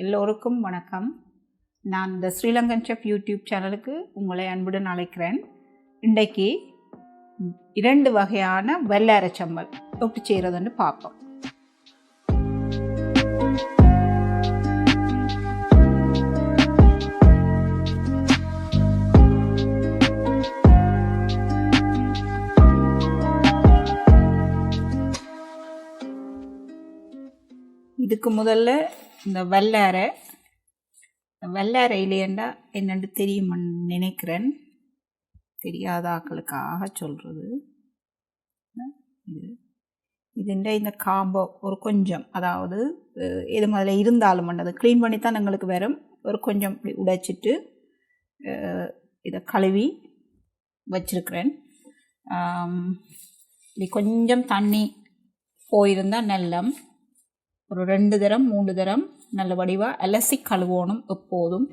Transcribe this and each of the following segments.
எல்லோருக்கும் வணக்கம். நான் இந்த ஸ்ரீலங்கன் செஃப் யூடியூப் சேனலுக்கு உங்களை அன்புடன் அழைக்கிறேன். இன்றைக்கு 2 வகையான வெள்ளை சம்பல் எப்படி செய்கிறதுன்னு பார்ப்போம். இதுக்கு முதல்ல இந்த வெள்ளை இல்லையண்டா என்னென்று தெரியுமான்னு நினைக்கிறேன். தெரியாத ஆக்களுக்காக சொல்கிறது. இதுண்ட இந்த காம்போ ஒரு கொஞ்சம், அதாவது இது முதல்ல இருந்தாலும் பண்ணது க்ளீன் பண்ணி தான் எங்களுக்கு வரும். ஒரு கொஞ்சம் இப்படி உடைச்சிட்டு இதை கழுவி வச்சிருக்கிறேன். இப்படி கொஞ்சம் தண்ணி போயிருந்தால் நல்லம். ஒரு 2 தரம் 3 தரம் நல்ல வடிவாக அலசி கழுவணும். எப்போதும்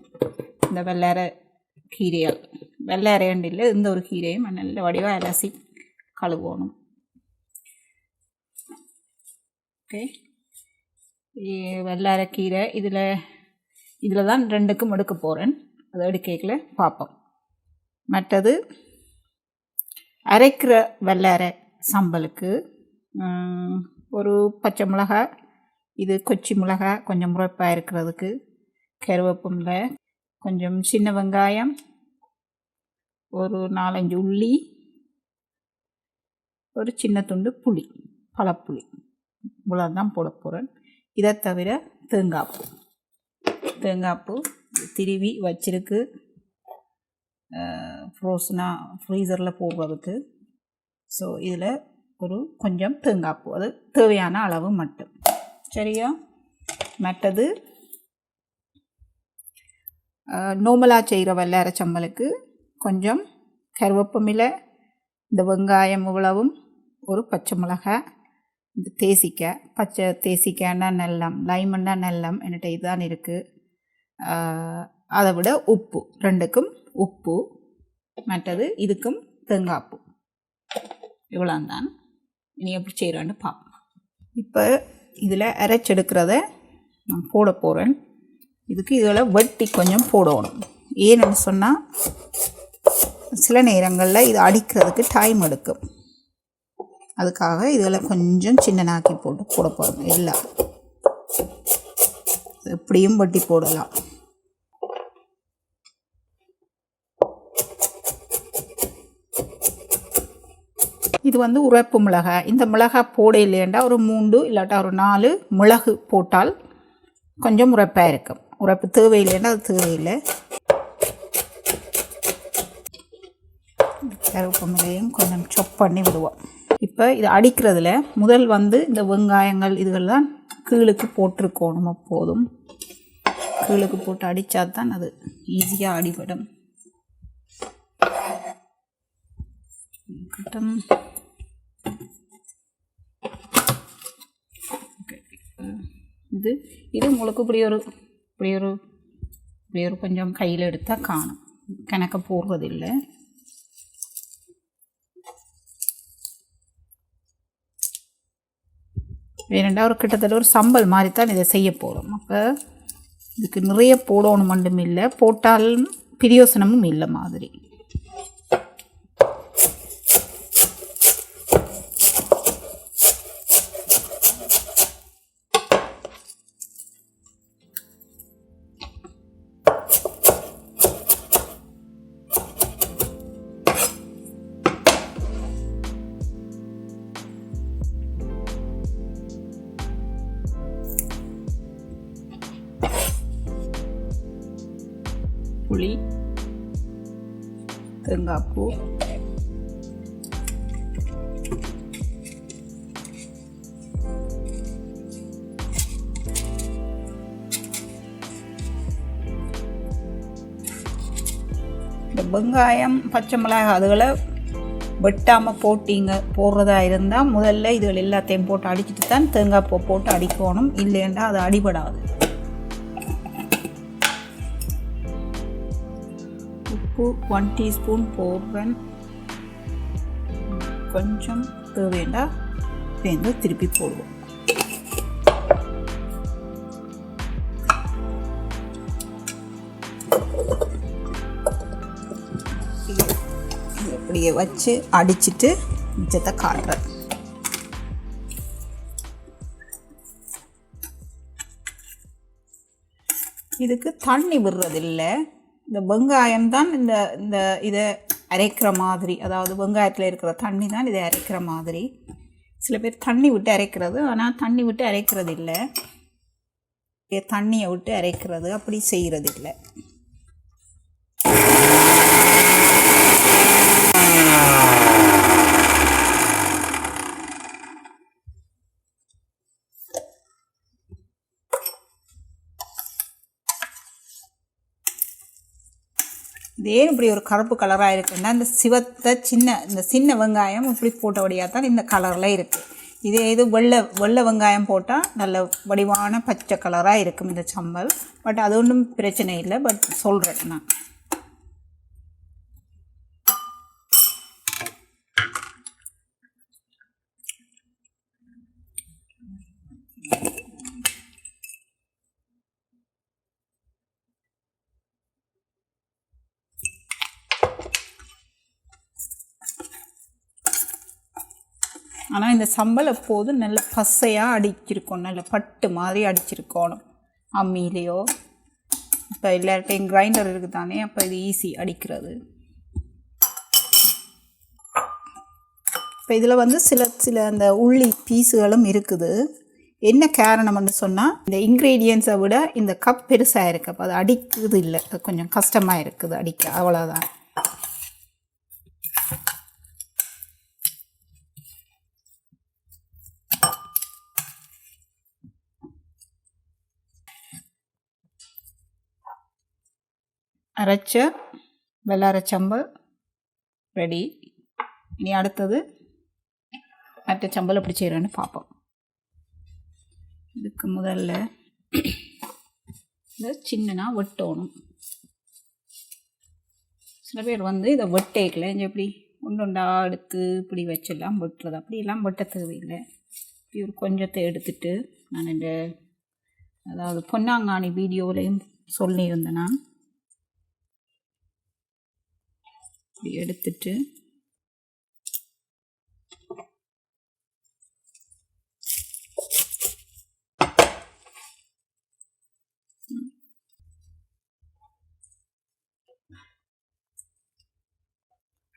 இந்த வெள்ளை கீரைகள், வெள்ளை இல்லை இந்த ஒரு கீரையும் நல்ல வடிவாக அலசி கழுவணும். ஓகே, வெள்ளை கீரை இதில் தான் 2க்கும் எடுக்க போகிறேன். அதை எடுக்கல பார்ப்போம். மற்றது அரைக்கிற வெள்ளை சம்பலுக்கு ஒரு பச்சை மிளகாய், இது கொச்சி மிளகாய் கொஞ்சம் முறைப்பாக இருக்கிறதுக்கு, கருவேப்பிலை, கொஞ்சம் சின்ன வெங்காயம், ஒரு 4-5 உள்ளி, ஒரு சின்ன துண்டு புளி, பழப்புளி, இவ்வளோ தான் போட போகிறேன். இதை தவிர தேங்காய்ப்பூ திருவி வச்சிருக்கு, ஃப்ரீசரில் போடுறதுக்கு. ஸோ இதில் ஒரு கொஞ்சம் தேங்காய்ப்பூ, அது தேவையான அளவு மட்டும். சரியா? மற்றது நோமலாக செய்கிற வெள்ளை சம்பலுக்கு கொஞ்சம் கருவேப்பமிலை, இந்த வெங்காயம் இவ்வளவும், ஒரு பச்சை மிளகாய், இந்த தேசிக்காய், பச்சை தேசிக்காய்னா நல்லம், லைமன்னா நல்லம், என்கிட்ட இதுதான் இருக்குது. அதை விட உப்பு, 2க்கும் உப்பு, மற்றது இதுக்கும் தேங்காய்ப்பூ, இவ்வளோ தான். இனி எப்படி செய்கிறேன்னு பார்ப்போம். இப்போ இதில் அரைச்செடுக்கிறத நான் போட போகிறேன். இதுக்கு இதில் வெட்டி கொஞ்சம் போடணும். ஏன்னு சொன்னால் சில நேரங்களில் இது அடிக்கிறதுக்கு டைம் எடுக்கும். அதுக்காக இதில் கொஞ்சம் சின்னனாக்கி போட போகிறோம். எல்லாம் எப்படியும் வெட்டி போடலாம். இது உரைப்பு மிளகாய். இந்த மிளகாய் போட இல்லையண்டா ஒரு 3 இல்லாட்டா ஒரு 4 மிளகு போட்டால் கொஞ்சம் உரைப்பாக இருக்கும். உரைப்பு தேவையில்லைன்னா அது தேவையில்லை. கருவேப்பு மிளகையும் கொஞ்சம் சொப் பண்ணி விடுவோம். இப்போ இது அடிக்கிறதுல முதல் இந்த வெங்காயங்கள் இதுகள்லாம் கீழுக்கு போட்டிருக்கணும். எப்போதும் கீழுக்கு போட்டு அடித்தா தான் அது ஈஸியாக அடிபடும். இது உங்களுக்கு இப்படி ஒரு கொஞ்சம் கையில் எடுத்தால் காணும். கணக்க போடுறதில்லை. வேணுண்டா ஒரு கிட்டத்தட்ட ஒரு சம்பல் மாதிரி தான் இதை செய்ய போகிறோம். அப்போ இதுக்கு நிறைய போடணும் மட்டும் இல்லை, போட்டாலும் பிரயோசனமும் இல்லை மாதிரி. புளி, தேங்காய்ப்பூ, இந்த வெங்காயம், பச்சை மிளகாய் அதுகளை வெட்டாமல் போடுறதா இருந்தால் முதல்ல இதுகள் எல்லாத்தையும் போட்டு அடிச்சுட்டு தான் தேங்காய்ப்பூ போட்டு அடிக்கணும். இல்லைன்னா அது அடிபடாது. உப்பு 1 டீஸ்பூன் போடுறேன். கொஞ்சம் தேவைண்டா திருப்பி போடுவோம். இப்படியே வச்சு அடிச்சுட்டு மிச்சத்தை காட்டுறேன். இதுக்கு தண்ணி விடுறதில்லை. இந்த வெங்காயம் தான் இந்த இதை அரைக்கிற மாதிரி, அதாவது வெங்காயத்தில் இருக்கிற தண்ணி தான் இதை அரைக்கிற மாதிரி. சில பேர் தண்ணி விட்டு அரைக்கிறது, ஆனால் தண்ணி விட்டு அரைக்கிறது இல்லை, தண்ணியை விட்டு அரைக்கிறது, அப்படி செய்கிறது இல்லை. இதே இப்படி ஒரு கருப்பு கலராக இருக்குன்னா இந்த சிவத்தை இந்த சின்ன வெங்காயம் இப்படி போட்டபடியாக தான் இந்த கலரில் இருக்குது. இதே இது வெள்ளை வெங்காயம் போட்டால் நல்ல வடிவான பச்சை கலராக இருக்கும் இந்த சம்பல். பட் அது ஒன்றும் பிரச்சனை இல்லை. பட் சொல்கிறேன் நான். ஆனால் இந்த சம்பல் எப்போதும் நல்ல பசையாக அடிச்சிருக்கணும், நல்ல பட்டு மாதிரி அடிச்சிருக்கணும் அம்மியிலையோ. இப்போ எல்லார்ட்டையும் கிரைண்டர் இருக்குது தானே, அப்போ இது ஈஸி அடிக்கிறது. இப்போ இதில் சில அந்த உள்ளி பீஸுகளும் இருக்குது. என்ன காரணம்னு சொன்னால் இந்த இன்க்ரீடியன்ஸை விட இந்த கப் பெருசாக இருக்குது, அப்போ அது அடிக்கிறது இல்லை, கொஞ்சம் கஷ்டமாக இருக்குது அடிக்க, அவ்வளோதான். அரைச்ச வெள்ளாரச்சம்பல் ரெடி. இனி அடுத்தது மற்ற சம்பல் எப்படி செய்கிறேன்னு பார்ப்போம். இதுக்கு முதல்ல இதை சின்னனா வெட்டணும். சில பேர் இதை வெட்டேக்கல, எப்படி ஒன்றா எடுத்து இப்படி வச்செல்லாம் வெட்டுறது, அப்படியெல்லாம் வெட்ட தேவையில்லை. இப்படி ஒரு கொஞ்சத்தை எடுத்துட்டு, நான் இந்த அதாவது பொன்னாங்கானி வீடியோவிலையும் சொல்லியிருந்தேன், நான் இப்படி எடுத்துட்டு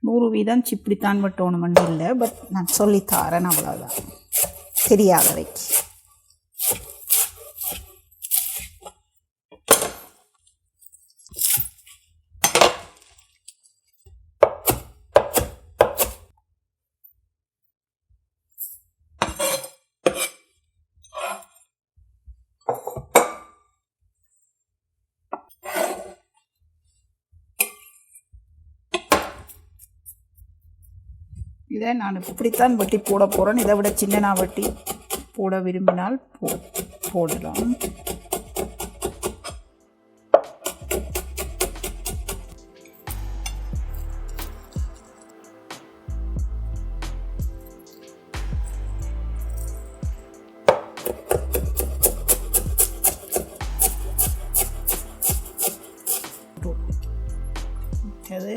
நூறு வீதம் இப்படித்தான் வெட்டணும்னு இல்லை, பட் நான் சொல்லித்தாரேன், அவ்வளோதான், தெரியாதவைக்கு. இதை நான் இப்படித்தான் வெட்டி போட போகிறேன். இதை விட சின்னனா வெட்டி போட விரும்பினால் போடலாம். அது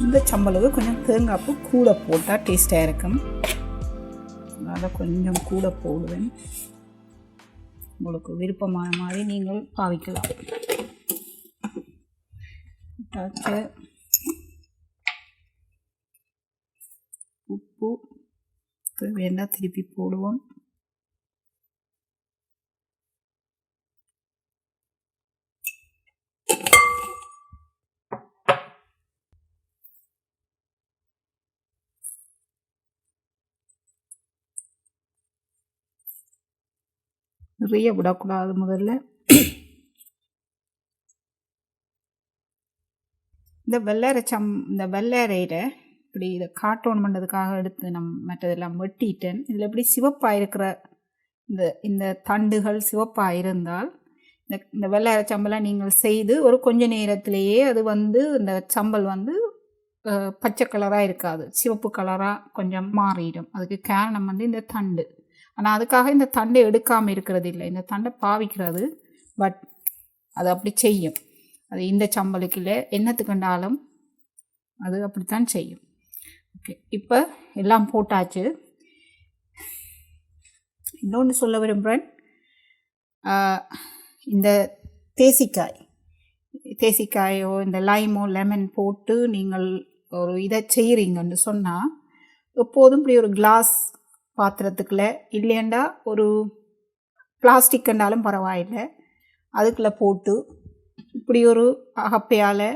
இந்த சம்பளுக்கு கொஞ்சம் தேங்காய் பூ கூட போட்டால் டேஸ்ட்டாக இருக்கும். அதனால் கொஞ்சம் கூட போடுவேன். உங்களுக்கு விருப்பமான மாதிரி நீங்கள் பாவிக்கலாம். உப்பு வேண்டாம், திருப்பி போடுவோம். நிறைய விடக்கூடாது முதல்ல. இந்த வெள்ளரையில் இப்படி இதை காட்டோன் பண்ணுறதுக்காக எடுத்து மற்றதெல்லாம் வெட்டிட்டேன். இதில் எப்படி சிவப்பாக இருக்கிற இந்த தண்டுகள் சிவப்பாக இருந்தால் இந்த வெள்ளை சம்பலை நீங்கள் செய்து ஒரு கொஞ்ச நேரத்திலேயே அது இந்த சம்பல் பச்சை கலராக இருக்காது, சிவப்பு கலராக கொஞ்சம் மாறிடும். அதுக்கு காரணம் இந்த தண்டு. ஆனால் அதுக்காக இந்த தண்டை எடுக்காமல் இருக்கிறது இல்லை, இந்த தண்டை பாவிக்கிறது. பட் அது அப்படி செய்யும். அது இந்த சம்பலுக்கு இல்லை, என்னத்துக்குண்டாலும் அது அப்படித்தான் செய்யும். ஓகே, இப்போ எல்லாம் போட்டாச்சு. இன்னொன்று சொல்ல விரும்புகிறேன், இந்த தேசிக்காயோ இந்த லைமோ லெமன் போட்டு நீங்கள் ஒரு இதை செய்கிறீங்கன்னு சொன்னால் எப்போதும் இப்படி ஒரு கிளாஸ் பாத்திரத்துக்குள்ளே இல்லையண்டா ஒரு பிளாஸ்டிக் கண்டாலும் பரவாயில்லை, அதுக்குள்ளே போட்டு இப்படி ஒரு அகப்பையால்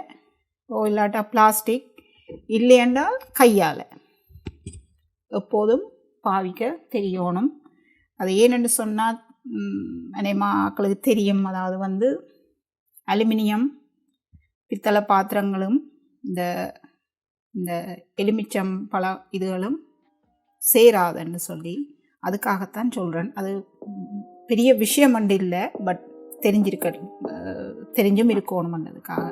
இல்லாட்டா பிளாஸ்டிக் இல்லையண்டா கையால் எப்போதும் பாவிக்க தெரியணும். அது ஏனென்று சொன்னால் மக்களுக்கு தெரியும், அதாவது அலுமினியம் பித்தளை பாத்திரங்களும் இந்த எலுமிச்சம் பழ இதுகளும் சேராதுன்னு சொல்லி அதுக்காகத்தான் சொல்கிறேன். அது பெரிய விஷயம் அண்டு இல்லை, பட் தெரிஞ்சும் இருக்கணும்ன்றதுக்காக.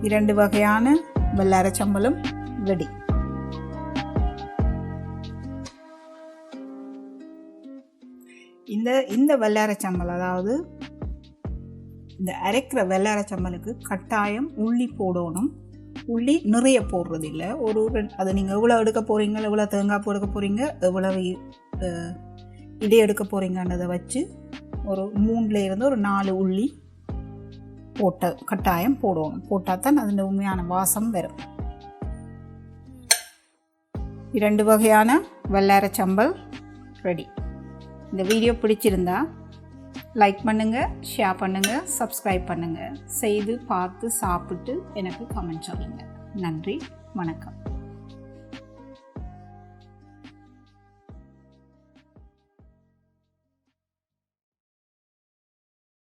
இரண்டு வகையான வெள்ளை சம்பலும் ரெடி. இந்த வெள்ளை சம்பல், அதாவது இந்த அரைக்கிற வெள்ளை சம்பலுக்கு கட்டாயம் உள்ளி போடணும். உள்ளி நிறைய போடுறது இல்லை, அது நீங்கள் எவ்வளோ எடுக்க போகிறீங்க, எவ்வளோ தேங்காய் பூ எடுக்க போகிறீங்க, எவ்வளவு இதை எடுக்க போகிறீங்கன்றதை வச்சு ஒரு 3 ஒரு 4 உள்ளி கட்டாயம் போடணும். போட்டால் தான் அதன் உண்மையான வாசம் வரும். 2 வகையான வெள்ளை சம்பல் ரெடி. இந்த வீடியோ பிடிச்சிருந்தா லைக் பண்ணுங்கள், ஷேர் பண்ணுங்கள், சப்ஸ்கிரைப் பண்ணுங்கள். செய்து பார்த்து சாப்பிட்டு எனக்கு கமெண்ட் சொல்லுங்கள். நன்றி, வணக்கம்.